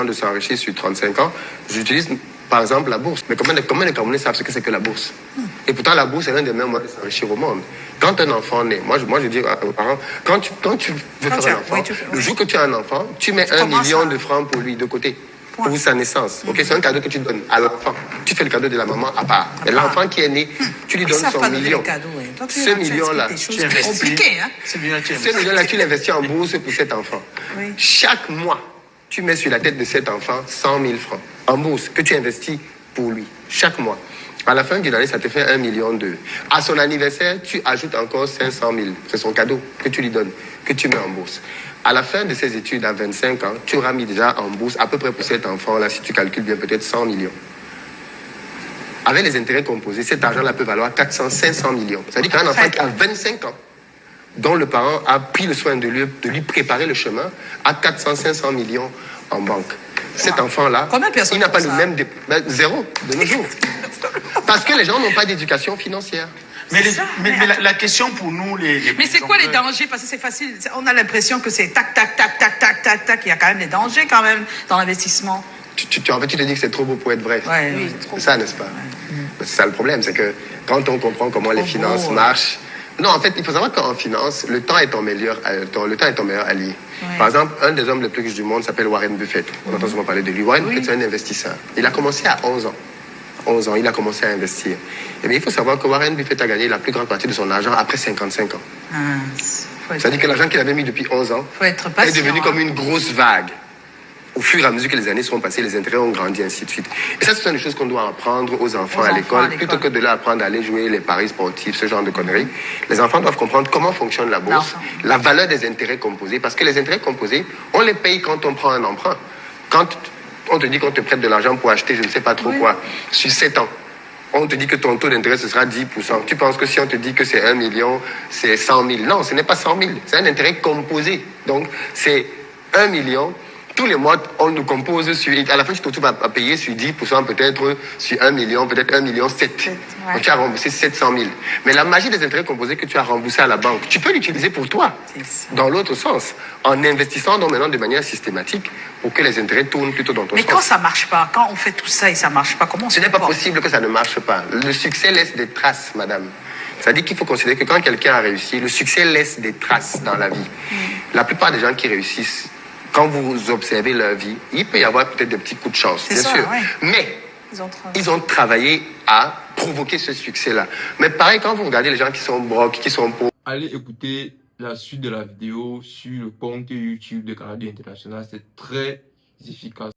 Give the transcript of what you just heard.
temps de s'enrichir sur 35 ans, j'utilise par exemple la bourse. Mais comment les Camerounais savent ce que c'est que la bourse? Et pourtant, la bourse est l'un des meilleurs moyens de s'enrichir au monde. Quand un enfant naît, moi je dis aux parents, quand tu veux faire un enfant, le jour que tu as un enfant, tu mets 1 million de francs pour lui de côté. Pour sa naissance. Ok, c'est un cadeau que tu donnes à l'enfant. Tu fais le cadeau de la maman à part. Et l'enfant qui est né, tu lui donnes son million. Ce million-là, c'est compliqué, hein? Ce million-là, tu l'investis en bourse pour cet enfant. Oui. Chaque mois, tu mets sur la tête de cet enfant 100 000 francs en bourse que tu investis pour lui. Chaque mois. À la fin d'une année, ça te fait 1,2 million. À son anniversaire, tu ajoutes encore 500 000. C'est son cadeau que tu lui donnes, que tu mets en bourse. À la fin de ses études, à 25 ans, tu auras mis déjà en bourse, à peu près pour cet enfant-là, si tu calcules bien, peut-être 100 millions. Avec les intérêts composés, cet argent-là peut valoir 500 millions. C'est-à-dire qu'un enfant qui a 25 ans, dont le parent a pris le soin de lui préparer le chemin, a 500 millions en banque. Cet enfant-là, il n'a pas le même... zéro, de nos jours. Parce que les gens n'ont pas d'éducation financière. Mais la question pour nous, mais c'est quoi les dangers? Parce que c'est facile. On a l'impression que c'est tac, tac, tac, tac, tac, tac, tac. Il y a quand même des dangers quand même dans l'investissement. En fait, tu te dis que c'est trop beau pour être vrai. Ouais, oui, c'est ça, n'est-ce pas? C'est ça le problème, c'est que quand on comprend comment les finances marchent... Non, en fait, il faut savoir qu'en finance, le temps est ton meilleur allié. Ouais. Par exemple, un des hommes les plus riches du monde s'appelle Warren Buffett. On entend souvent parler de lui. Warren Buffett, c'est un investisseur. Il a commencé à 11 ans. 11 ans, il a commencé à investir. Et bien, il faut savoir que Warren Buffett a gagné la plus grande partie de son argent après 55 ans. C'est-à-dire que l'argent qu'il avait mis depuis 11 ans est devenu comme une grosse vague. Au fur et à mesure que les années sont passées, les intérêts ont grandi, ainsi de suite. Et ça, ce sont des choses qu'on doit apprendre aux enfants à l'école, plutôt que de leur apprendre à aller jouer les paris sportifs, ce genre de conneries. Les enfants doivent comprendre comment fonctionne la bourse, la valeur des intérêts composés, parce que les intérêts composés, on les paye quand on prend un emprunt. Quand on te dit qu'on te prête de l'argent pour acheter je ne sais pas trop quoi, sur 7 ans, on te dit que ton taux d'intérêt, ce sera 10%. Tu penses que si on te dit que c'est 1 million, c'est 100 000. Non, ce n'est pas 100 000. C'est un intérêt composé. Donc, c'est 1 million. Tous les mois, on nous compose sur... À la fin, tu te retrouves à payer sur 10%, peut-être sur 1 million, peut-être 1,7 million. Donc, tu as remboursé 700 000. Mais la magie des intérêts composés que tu as remboursé à la banque, tu peux l'utiliser pour toi, dans l'autre sens, en investissant donc maintenant de manière systématique pour que les intérêts tournent plutôt dans ton sens. Mais quand ça ne marche pas, quand on fait tout ça et ça ne marche pas, comment on se Ce n'est pas possible que ça ne marche pas. Le succès laisse des traces, madame. C'est-à-dire qu'il faut considérer que quand quelqu'un a réussi, le succès laisse des traces dans la vie. La plupart des gens qui réussissent, quand vous observez leur vie, il peut y avoir peut-être des petits coups de chance, bien sûr. Ouais. Mais ils ont travaillé à provoquer ce succès-là. Mais pareil, quand vous regardez les gens qui sont brocs, qui sont pauvres... Allez écouter la suite de la vidéo sur le compte YouTube de Canadian International. C'est très efficace.